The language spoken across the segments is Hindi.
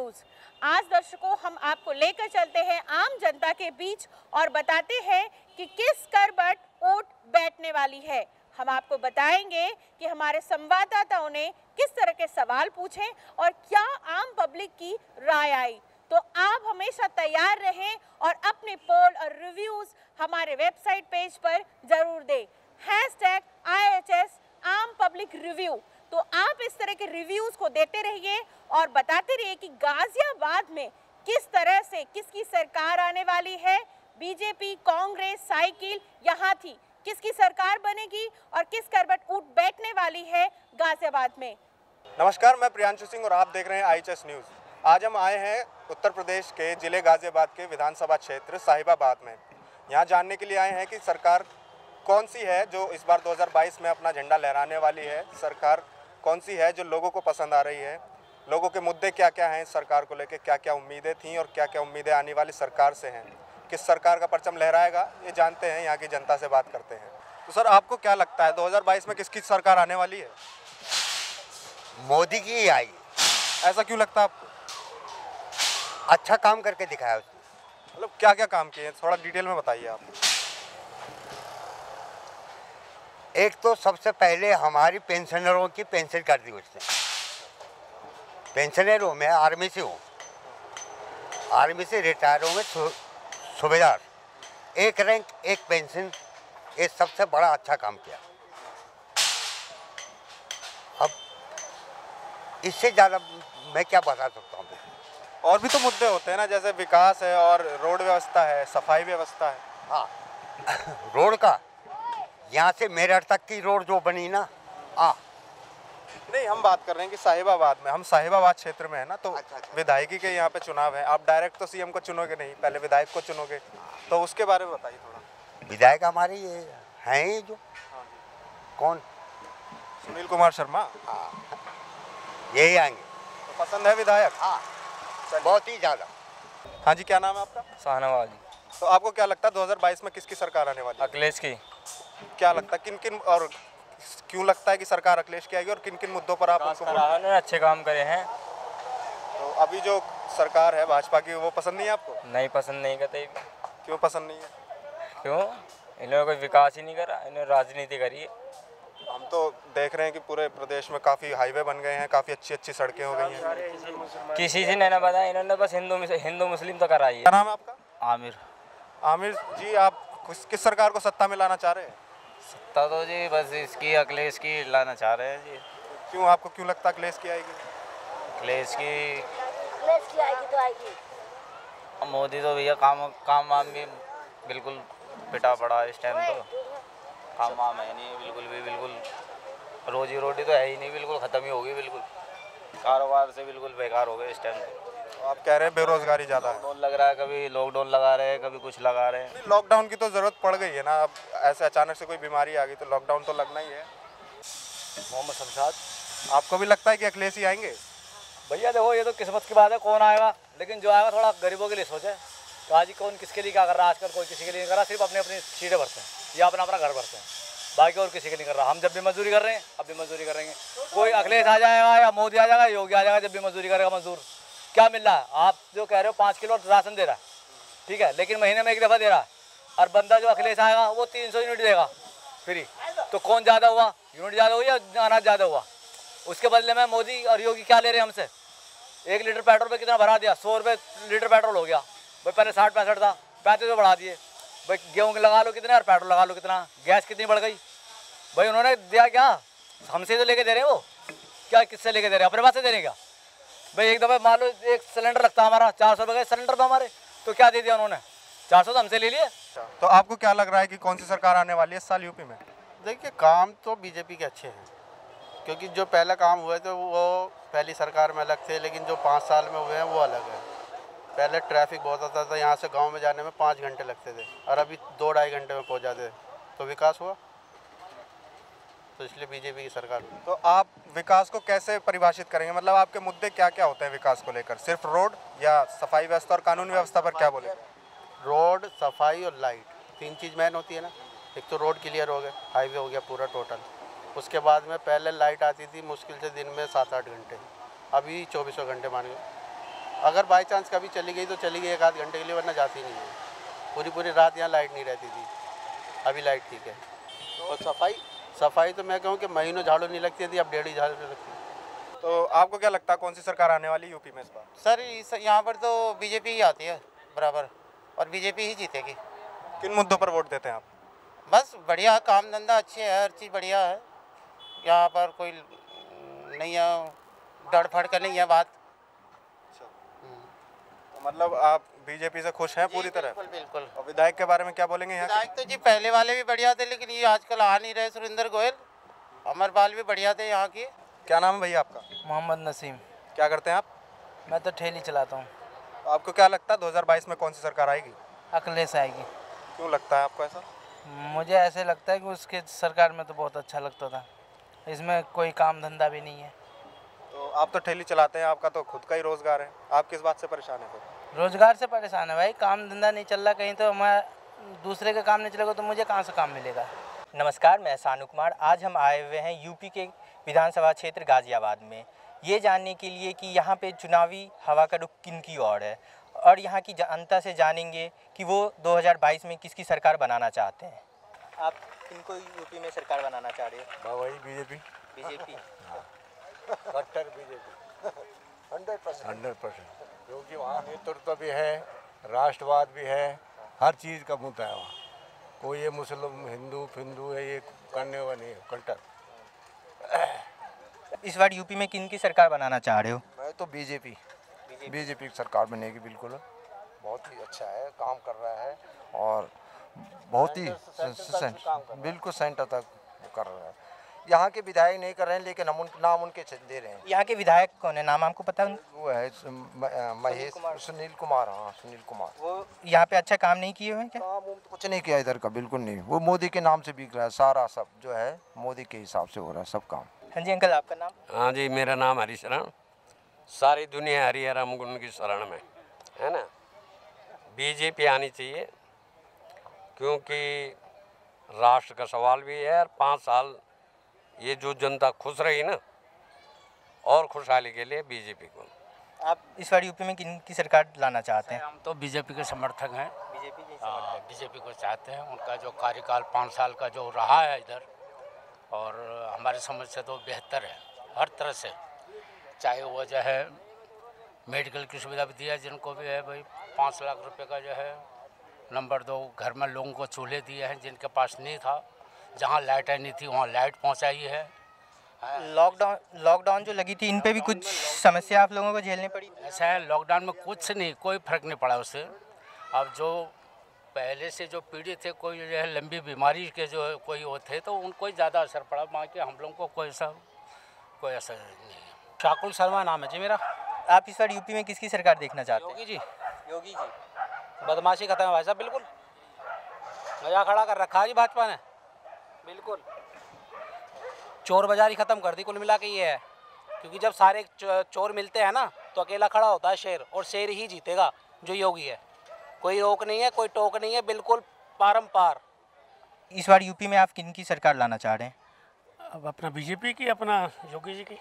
न्यूज़। आज दर्शकों हम आपको लेकर चलते हैं आम जनता के बीच और बताते हैं कि किस करवट वोट बैठने वाली है। हम आपको बताएंगे कि हमारे संवाददाताओं ने किस तरह के सवाल पूछे और क्या आम पब्लिक की राय आई। तो आप हमेशा तैयार रहें और अपने पोल और रिव्यूज हमारे वेबसाइट पेज पर जरूर दें। #IHS आम पब्लिक रिव्यू। तो आप इस तरह के रिव्यूज को देते रहिए और बताते रहिए कि गाजियाबाद में किस तरह से किसकी सरकार आने वाली है। बीजेपी, कांग्रेस, साइकिल यहाँ थी, किसकी सरकार बनेगी और किस करवट उठ बैठने वाली है गाजियाबाद में। नमस्कार, मैं प्रियांशु सिंह और आप देख रहे हैं IHS न्यूज़। आज हम आए हैं उत्तर प्रदेश के जिले गाजियाबाद के विधानसभा क्षेत्र साहिबाबाद में। यहाँ जानने के लिए आए हैं कि सरकार कौन सी है जो इस बार 2022 में अपना झंडा लहराने वाली है। सरकार कौन सी है जो लोगों को पसंद आ रही है, लोगों के मुद्दे क्या क्या हैं, सरकार को लेकर क्या क्या उम्मीदें थीं और क्या क्या उम्मीदें आने वाली सरकार से हैं, किस सरकार का परचम लहराएगा, ये जानते हैं, यहाँ की जनता से बात करते हैं। तो सर, आपको क्या लगता है 2022 में किसकी सरकार आने वाली है? मोदी की ही आई। ऐसा क्यों लगता है आपको? अच्छा काम करके दिखाया उसने। मतलब क्या क्या काम किए हैं, थोड़ा डिटेल में बताइए आप। एक तो सबसे पहले हमारी पेंशनरों की पेंशन कर दी उसने। पेंशनर हूँ मैं, आर्मी से हूँ, आर्मी से रिटायर हूँ मैं, सूबेदार। एक रैंक एक पेंशन, ये सबसे बड़ा अच्छा काम किया। अब इससे ज़्यादा मैं क्या बता सकता हूँ। और भी तो मुद्दे होते हैं ना, जैसे विकास है और रोड व्यवस्था है, सफाई व्यवस्था है। हाँ, रोड का यहाँ से मेरठ तक की रोड जो बनी ना, नहीं, हम बात कर रहे हैं कि साहिबाबाद में, हम साहिबाबाद क्षेत्र में है ना, तो अच्छा। विधायकी के यहाँ पे चुनाव है। आप डायरेक्ट तो CM को चुनोगे नहीं, पहले विधायक को चुनोगे, तो उसके बारे में बताइए थोड़ा। विधायक हमारे ये हैं ही जो। कौन? सुनील कुमार शर्मा। हाँ, यही आएंगे। तो पसंद है विधायक? हाँ, बहुत ही ज़्यादा। हाँ जी, क्या नाम है आपका? शाहनवाज। तो आपको क्या लगता है 2022 में किसकी सरकार आने वाली है? अखिलेश की। क्या लगता है किन किन और क्यों लगता है कि सरकार अखिलेश की आएगी और किन किन मुद्दों पर आप उनको उन्होंने अच्छे काम करे हैं। तो अभी जो सरकार है भाजपा की, वो पसंद नहीं है आपको? नहीं, पसंद नहीं करते। क्यों पसंद नहीं है? क्यों? इन्होंने कोई विकास ही नहीं करा, इन्होंने राजनीति करी है। हम तो देख रहे हैं कि पूरे प्रदेश में काफ़ी हाईवे बन गए हैं, काफ़ी अच्छी अच्छी सड़कें हो गई हैं। किसी से नहीं ना बताया, इन्होंने बस हिंदू मुस्लिम तो कराई है। क्या नाम है आपका? आमिर। आमिर जी, आप किस सरकार को सत्ता में लाना चाह रहे हैं? सत्ता तो जी बस इसकी अखिलेश की लाना चाह रहे हैं जी। क्यों, आपको क्यों लगता है अखिलेश की आएगी? अखिलेश की आएगी तो आएगी। मोदी तो भैया काम वाम भी बिल्कुल पिटा पड़ा इस टाइम। तो काम वाम है नहीं बिल्कुल भी, बिल्कुल रोजी रोटी तो है ही नहीं, बिल्कुल ख़त्म ही होगी, बिल्कुल कारोबार से बिल्कुल बेकार हो गए इस टाइम। तो आप कह रहे हैं बेरोजगारी ज़्यादा है? लॉकडाउन लग रहा है, कभी लॉकडाउन लगा रहे हैं, कभी कुछ लगा रहे हैं। लॉकडाउन की तो ज़रूरत पड़ गई है ना, अब ऐसे अचानक से कोई बीमारी आ गई तो लॉकडाउन तो लगना ही है। मोहम्मद शमशाद। आपको भी लगता है कि अखिलेश ही आएंगे? भैया देखो, ये तो किस्मत की बात है, कौन आएगा, लेकिन जो आएगा थोड़ा गरीबों के लिए सोचे। तो आज कौन किसके लिए क्या कर रहा है, आजकल कोई किसी के लिए नहीं कर रहा, सिर्फ अपनी अपनी सीटें भरते हैं या अपना अपना घर भरते हैं, बाकी और किसी के नहीं कर रहा। हम जब भी मजदूरी कर रहे हैं, अब भी मजदूरी करेंगे। कोई अखिलेश आ जाएगा या मोदी आ जाएगा, योगी आ जाएगा, जब भी मजदूरी करेगा मजदूर। क्या मिल रहा है? आप जो कह रहे हो 5 किलो राशन दे रहा है, ठीक है, लेकिन महीने में एक दफ़ा दे रहा है। और बंदा जो अखिलेश आएगा वो 300 यूनिट देगा फ्री। तो कौन ज़्यादा हुआ, यूनिट ज़्यादा हुई या अनाज ज़्यादा हुआ? उसके बदले में मोदी और योगी क्या ले रहे हैं हमसे? 1 लीटर पेट्रोल पे कितना बढ़ा दिया, 100 रुपये लीटर पेट्रोल हो गया भाई। पहले 60-65 था, 35 बढ़ा दिए भाई। गेहूँ लगा लो कितने और पेट्रोल लगा लो कितना, गैस कितनी बढ़ गई भाई। उन्होंने दिया क्या? हमसे तो लेके दे रहे हैं वो, क्या किससे लेके दे रहे हैं? अपने पास से दे रहे क्या भाई? एक दफ़ा मान लो एक सिलेंडर लगता हमारा 400 रुपये का सिलेंडर पे हमारे, तो क्या दे दिया उन्होंने? 400 तो हमसे ले लिए। तो आपको क्या लग रहा है कि कौन सी सरकार आने वाली है इस साल यूपी में? देखिए, काम तो बीजेपी के अच्छे हैं, क्योंकि जो पहला काम हुए थे वो पहली सरकार में अलग थे, लेकिन जो 5 साल में हुए हैं वो अलग है। पहले ट्रैफिक बहुत आता था, यहाँ से गांव में जाने में 5 घंटे लगते थे और अभी 2-2.5 घंटे में पहुँच जाते। तो विकास हुआ, तो इसलिए बीजेपी की सरकार। तो आप विकास को कैसे परिभाषित करेंगे? मतलब आपके मुद्दे क्या क्या होते हैं विकास को लेकर? सिर्फ रोड या सफाई व्यवस्था और कानून व्यवस्था पर क्या बोले? रोड, सफाई और लाइट, 3 चीज़ मेन होती है ना। एक तो रोड क्लियर हो गया, हाईवे हो गया पूरा टोटल। उसके बाद में पहले लाइट आती थी मुश्किल से दिन में 7-8 घंटे, अभी 24 घंटे मान लो। अगर बाई चांस कभी चली गई तो चली गई 1 आध घंटे के लिए, वरना जाती नहीं है। पूरी रात यहाँ लाइट नहीं रहती थी, अभी लाइट ठीक है। और सफाई तो मैं कहूँ कि महीनों झाड़ू नहीं लगती थी, अब 1.5 झाड़ू लगती है। तो आपको क्या लगता है कौन सी सरकार आने वाली यूपी में इस बार? सर यहाँ पर तो बीजेपी ही आती है बराबर, और बीजेपी ही जीतेगी। किन मुद्दों पर वोट देते हैं आप? बस बढ़िया, काम धंधा अच्छे है, हर चीज़ बढ़िया है। यहाँ पर कोई नहीं है, डर फड़ कर नहीं है बात। तो मतलब आप बीजेपी से खुश हैं पूरी तरह? बिल्कुल। और विधायक के बारे में क्या बोलेंगे यहाँ के? विधायक तो जी पहले वाले भी बढ़िया थे, लेकिन ये आजकल आ नहीं रहे। सुरेंद्र गोयल, अमरपाल भी बढ़िया थे यहाँ के। क्या नाम है भैया आपका? मोहम्मद नसीम। क्या करते हैं आप? मैं तो ठेली चलाता हूँ। तो आपको क्या लगता है 2022 में कौन सी सरकार आएगी? अखिलेश आएगी। क्यों लगता है आपको ऐसा? मुझे ऐसे लगता है कि उसके सरकार में तो बहुत अच्छा लगता था, इसमें कोई काम धंधा भी नहीं है। तो आप तो ठेली चलाते हैं, आपका तो खुद का ही रोजगार है, आप किस बात से परेशान हैं फिर? रोजगार से परेशान है भाई, काम धंधा नहीं चल रहा कहीं, तो मैं दूसरे का काम नहीं चलेगा तो मुझे कहाँ से काम मिलेगा। नमस्कार, मैं सानू कुमार। आज हम आए हुए हैं यूपी के विधानसभा क्षेत्र गाज़ियाबाद में, ये जानने के लिए कि यहाँ पे चुनावी हवा का रुख किन की ओर है, और यहाँ की जनता से जानेंगे कि वो 2022 में किसकी सरकार बनाना चाहते हैं। आप किनको यूपी में सरकार बनाना चाह रहे हो? वही बीजेपी। बीजेपी? कट्टर बीजेपी 100%, क्योंकि वहाँ नेतृत्व भी है, राष्ट्रवाद भी है, हर चीज़ का मुद्दा है वहाँ। कोई ये मुस्लिम हिंदू है ये करने वाला नहीं है, कट्टर। इस बार यूपी में किन की सरकार बनाना चाह रहे हो? मैं तो बीजेपी की सरकार बनेगी। बिल्कुल बहुत ही अच्छा है, काम कर रहा है और बहुत ही बिल्कुल सेंटर तक कर रहा है। यहाँ के विधायक नहीं कर रहे हैं, लेकिन हम नाम उनके दे रहे हैं। यहाँ के विधायक कौन है, नाम आपको पता है? वो है सुनील कुमार। हाँ, सुनील कुमार। वो यहाँ पे अच्छा काम नहीं किए हुए हैं क्या? काम तो कुछ नहीं किया इधर का, बिल्कुल नहीं। वो मोदी के नाम से बिक रहा है, सारा सब जो है मोदी के हिसाब से हो रहा है सब काम। हाँ जी अंकल, आपका नाम? हाँ जी, मेरा नाम हरिशरण। सारी दुनिया हरि राम गुण की शरण में है ना। बीजेपी आनी चाहिए, क्योंकि राष्ट्र का सवाल भी है, और 5 साल ये जो जनता खुश रही ना, और खुशहाली के लिए बीजेपी को। आप इस बार यूपी में किन की सरकार लाना चाहते हैं? हम तो बीजेपी के समर्थक हैं। बीजेपी को चाहते हैं। उनका जो कार्यकाल 5 साल का जो रहा है इधर, और हमारी समझ से तो बेहतर है हर तरह से। चाहे वो जो है मेडिकल की सुविधा भी दिया जिनको भी है भाई, 5 लाख रुपए का जो है। नंबर 2, घर में लोगों को चूल्हे दिए हैं जिनके पास नहीं था। जहाँ लाइटें नहीं थी वहाँ लाइट पहुँचाई है। लॉकडाउन जो लगी थी, इन पे भी कुछ समस्या आप लोगों को झेलनी पड़ी? ऐसा है, लॉकडाउन में कुछ नहीं, कोई फर्क नहीं पड़ा उससे। अब जो पहले से जो पीड़ित थे, कोई जो है लंबी बीमारी के जो कोई वो थे, तो उनको ही ज़्यादा असर पड़ा। बाकी हम लोगों को कोई असर नहीं है। शाकुल शर्मा नाम है जी मेरा। आप इस बार यूपी में किसकी सरकार देखना चाहते हैं? योगी जी। बदमाशी खत्म है भाई साहब, बिल्कुल मजा खड़ा कर रखा है जी भाजपा ने, बिल्कुल चोर बाजारी खत्म कर दी कुल मिला के। ये है क्योंकि जब सारे चोर मिलते हैं ना, तो अकेला खड़ा होता है शेर, और शेर ही जीतेगा जो योगी है। कोई रोक नहीं है, कोई टोक नहीं है, बिल्कुल पारंपार। इस बार यूपी में आप किन की सरकार लाना चाह रहे हैं? अब अपना बीजेपी की, अपना योगी जी की।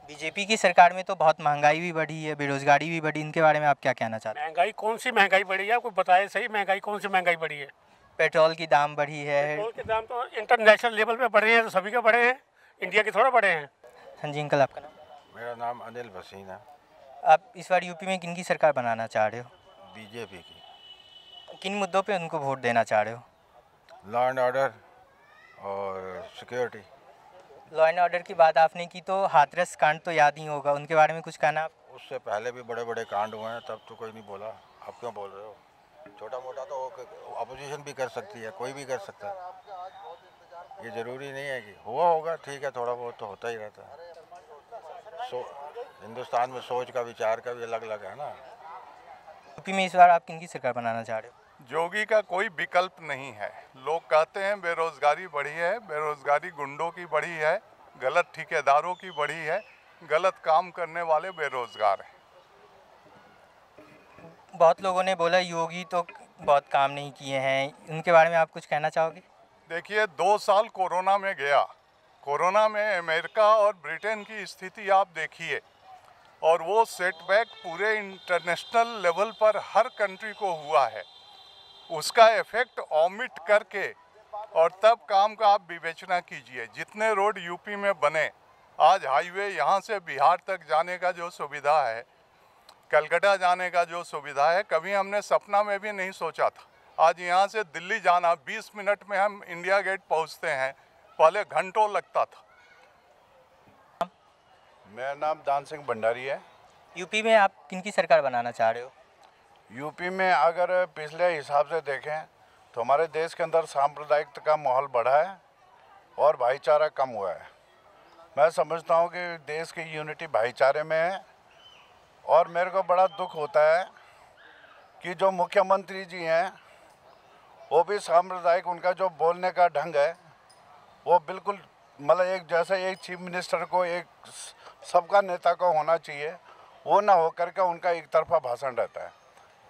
बीजेपी की सरकार में तो बहुत महंगाई भी बढ़ी है, बेरोजगारी भी बढ़ी, इनके बारे में आप क्या कहना चाहते हैं? महंगाई कौन सी महंगाई बढ़ी है, आपको बताए सही। महंगाई कौन सी महंगाई बढ़ी है? पेट्रोल की दाम बढ़ी है। पेट्रोल के दाम तो इंटरनेशनल लेवल पे बढ़े हैं, तो सभी के बढ़े हैं, इंडिया के थोड़ा बढ़े हैं। हाँ जी अंकल, आपका नाम? मेरा नाम अनिल भसीन है। आप इस बार यूपी में किन की सरकार बनाना चाह रहे हो? बीजेपी की। किन मुद्दों पे उनको वोट देना चाह रहे हो? लॉ एंड ऑर्डर और सिक्योरिटी। लॉ एंड ऑर्डर की बात आपने की तो हाथरस कांड तो याद ही होगा, उनके बारे में कुछ कहना आप? उससे पहले भी बड़े बड़े कांड हुए हैं, तब तो कोई नहीं बोला। आप क्यों बोल रहे हो? छोटा मोटा तो अपोजिशन भी कर सकती है, कोई भी कर सकता है। ये ज़रूरी नहीं है कि हुआ होगा, ठीक है, थोड़ा बहुत तो होता ही रहता है। हिंदुस्तान में सोच का, विचार का भी अलग अलग है ना। यूपी में इस बार आप किन की सरकार बनाना चाह रहे हो? योगी का कोई विकल्प नहीं है। लोग कहते हैं बेरोजगारी बढ़ी है, बेरोजगारी गुंडों की बढ़ी है, गलत ठेकेदारों की बढ़ी है, गलत काम करने वाले बेरोजगार हैं। बहुत लोगों ने बोला योगी तो बहुत काम नहीं किए हैं, उनके बारे में आप कुछ कहना चाहोगे? देखिए, 2 साल कोरोना में गया। कोरोना में अमेरिका और ब्रिटेन की स्थिति आप देखिए, और वो सेटबैक पूरे इंटरनेशनल लेवल पर हर कंट्री को हुआ है। उसका इफेक्ट ऑमिट करके और तब काम का आप विवेचना कीजिए। जितने रोड यूपी में बने, आज हाईवे यहाँ से बिहार तक जाने का जो सुविधा है, कलकत्ता जाने का जो सुविधा है, कभी हमने सपना में भी नहीं सोचा था। आज यहाँ से दिल्ली जाना 20 मिनट में हम इंडिया गेट पहुँचते हैं, पहले घंटों लगता था। मेरा नाम दान सिंह भंडारी है। यूपी में आप किनकी सरकार बनाना चाह रहे हो? यूपी में अगर पिछले हिसाब से देखें तो हमारे देश के अंदर सांप्रदायिकता का माहौल बढ़ा है और भाईचारा कम हुआ है। मैं समझता हूँ कि देश की यूनिटी भाईचारे में है और मेरे को बड़ा दुख होता है कि जो मुख्यमंत्री जी हैं वो भी सांप्रदायिक, उनका जो बोलने का ढंग है वो बिल्कुल मतलब एक जैसे एक चीफ मिनिस्टर को, एक सबका नेता को होना चाहिए, वो ना हो करके उनका एक तरफा भाषण रहता है,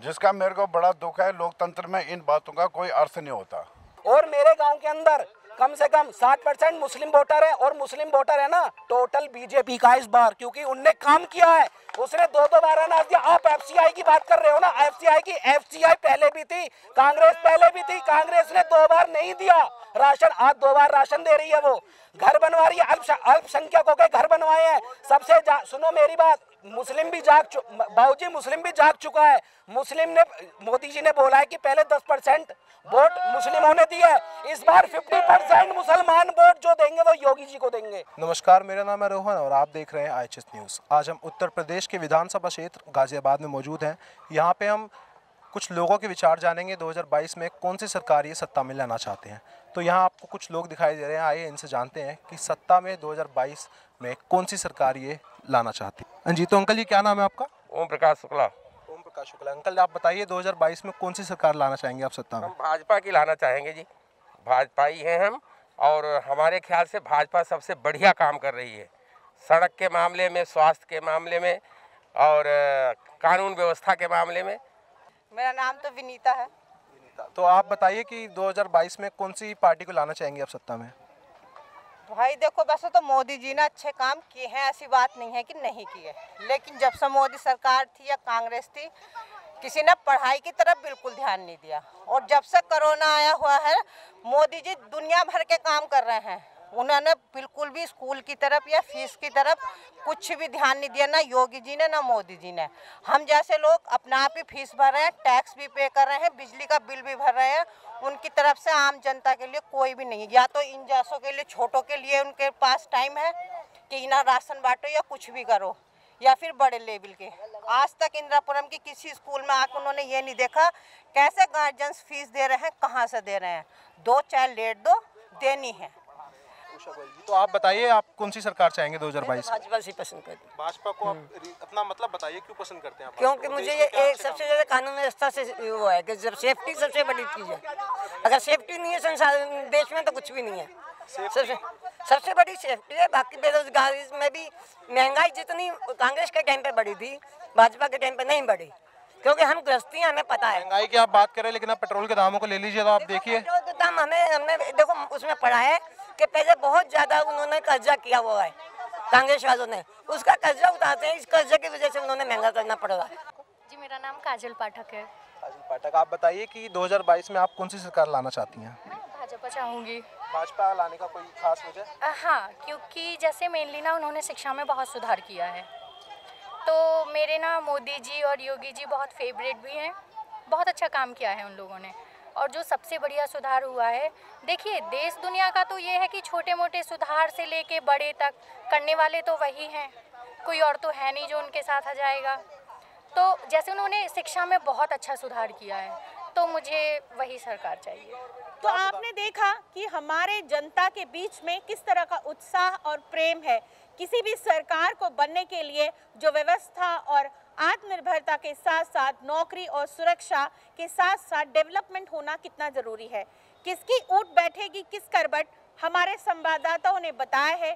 जिसका मेरे को बड़ा दुख है। लोकतंत्र में इन बातों का कोई अर्थ नहीं होता। और मेरे गांव के अंदर कम से कम 60% मुस्लिम वोटर है और मुस्लिम वोटर है ना टोटल बीजेपी का इस बार, क्योंकि उनने काम किया है। उसने दो बार अनाज दिया। आप एफसीआई की बात कर रहे हो ना, एफसीआई पहले भी थी, कांग्रेस पहले भी थी, कांग्रेस ने 2 बार नहीं दिया राशन, आज 2 बार राशन दे रही है। वो घर बनवा रही है, अल्पसंख्यकों के घर बनवाए हैं। सबसे सुनो मेरी बात, मुस्लिम भी बाबूजी मुस्लिम भी जाग चुका है। मुस्लिम ने, मोदी जी ने बोला है कि पहले 10% वोट मुस्लिमों ने दिया, इस बार 50% मुसलमान वोट जो देंगे वो योगी जी को देंगे। नमस्कार, मेरा नाम है रोहन और आप देख रहे हैं IHS न्यूज़। आज हम उत्तर प्रदेश के विधानसभा क्षेत्र गाजियाबाद में मौजूद हैं। यहाँ पे हम कुछ लोगों के विचार जानेंगे 2022 में कौन सी सरकार ये सत्ता में लाना चाहते हैं। तो यहाँ आपको कुछ लोग दिखाई दे रहे हैं, आइए इनसे जानते हैं कि सत्ता में 2022 में कौन सी सरकार ये लाना चाहती है। जी, तो अंकल जी क्या नाम है आपका? ओम प्रकाश शुक्ला। ओम प्रकाश शुक्ला। अंकल आप बताइए 2022 में कौन सी सरकार लाना चाहेंगे आप सत्ता में? हम भाजपा की लाना चाहेंगे जी, भाजपा ही हैं हम, और हमारे ख्याल से भाजपा सबसे बढ़िया काम कर रही है, सड़क के मामले में, स्वास्थ्य के मामले में और कानून व्यवस्था के मामले में। मेरा नाम तो विनीता है। तो आप बताइए कि 2022 में कौन सी पार्टी को लाना चाहेंगे आप सत्ता में? भाई देखो, वैसे तो मोदी जी ने अच्छे काम किए हैं, ऐसी बात नहीं है कि नहीं किए, लेकिन जब से मोदी सरकार थी या कांग्रेस थी, किसी ने पढ़ाई की तरफ बिल्कुल ध्यान नहीं दिया। और जब से कोरोना आया हुआ है, मोदी जी दुनिया भर के काम कर रहे हैं, उन्होंने बिल्कुल भी स्कूल की तरफ या फीस की तरफ कुछ भी ध्यान नहीं दिया, ना योगी जी ने ना मोदी जी ने। हम जैसे लोग अपना आप ही फीस भर रहे हैं, टैक्स भी पे कर रहे हैं, बिजली का बिल भी भर रहे हैं, उनकी तरफ से आम जनता के लिए कोई भी नहीं है। या तो इन जैसों के लिए, छोटों के लिए उनके पास टाइम है कि ना राशन बांटो या कुछ भी करो, या फिर बड़े लेवल के। आज तक इंदिरापुरम की किसी स्कूल में आकर उन्होंने ये नहीं देखा कैसे गार्जियंस फीस दे रहे हैं, कहाँ से दे रहे हैं। 2 चाइल्ड लेट दो, देनी है। तो आप बताइए आप कौन सी सरकार चाहेंगे 2022? भाजपा से पसंद करते हैं। भाजपा को आप अपना मतलब बताइए क्यों पसंद करते हैं आप? क्योंकि मुझे ये एक सबसे ज़्यादा कानून व्यवस्था से वो है कि जब सेफ्टी सबसे बड़ी चीज़ है। अगर सेफ्टी नहीं है संसार देश में तो कुछ भी नहीं है। सबसे बड़ी सेफ्टी है। बाकी बेरोजगारी में भी महंगाई जितनी कांग्रेस के टाइम पे बढ़ी थी, भाजपा के टाइम पे नहीं बढ़ी, क्योंकि हम गृहस्थी हमें पता है। महंगाई की आप बात करें, लेकिन आप पेट्रोल के दामों को ले लीजिए तो आप देखिए दाम हमने देखो उसमें पढ़ा है कि पहले बहुत ज्यादा उन्होंने कर्जा किया हुआ है कांग्रेस वालों ने, उसका कर्जा उठाते हैं, इस कर्जे की वजह से उन्होंने महंगा करना पड़ रहा है। जी, मेरा नाम काजल पाठक है। काजल पाठक, आप बताइए कि 2022 में आप कौन सी सरकार लाना चाहती हैं? भाजपा चाहूँगी। भाजपा लाने का कोई खास वजह? हाँ, क्योंकि जैसे मेनली ना उन्होंने शिक्षा में बहुत सुधार किया है, तो मेरे ना मोदी जी और योगी जी बहुत फेवरेट भी हैं। बहुत अच्छा काम किया है उन लोगों ने। और जो सबसे बढ़िया सुधार हुआ है, देखिए देश दुनिया का तो ये है कि छोटे मोटे सुधार से लेके बड़े तक करने वाले तो वही हैं, कोई और तो है नहीं जो उनके साथ आ जाएगा। तो जैसे उन्होंने शिक्षा में बहुत अच्छा सुधार किया है, तो मुझे वही सरकार चाहिए। तो आपने देखा कि हमारे जनता के बीच में किस तरह का उत्साह और प्रेम है किसी भी सरकार को बनने के लिए, जो व्यवस्था और आत्मनिर्भरता के साथ साथ नौकरी और सुरक्षा के साथ साथ डेवलपमेंट होना कितना ज़रूरी है। किसकी ऊँट बैठेगी किस करबट, हमारे संवाददाताओं ने बताया है।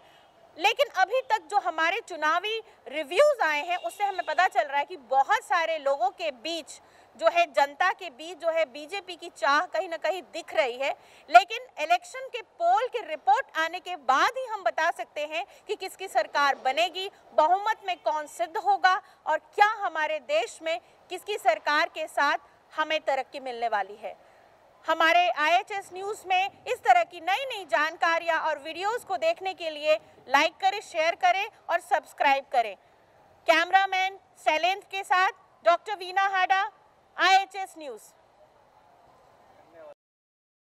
लेकिन अभी तक जो हमारे चुनावी रिव्यूज़ आए हैं उससे हमें पता चल रहा है कि बहुत सारे लोगों के बीच जो है जनता के बीच जो है बीजेपी की चाह कहीं ना कहीं दिख रही है, लेकिन इलेक्शन के पोल के रिपोर्ट आने के बाद ही हम बता सकते हैं कि किसकी सरकार बनेगी, बहुमत में कौन सिद्ध होगा और क्या हमारे देश में किसकी सरकार के साथ हमें तरक्की मिलने वाली है। हमारे IHS न्यूज़ में इस तरह की नई नई जानकारियाँ और वीडियोस को देखने के लिए लाइक करें, शेयर करें और सब्सक्राइब करें। कैमरामैन शैलेंद्र के साथ डॉक्टर वीना हाडा, IHS न्यूज़।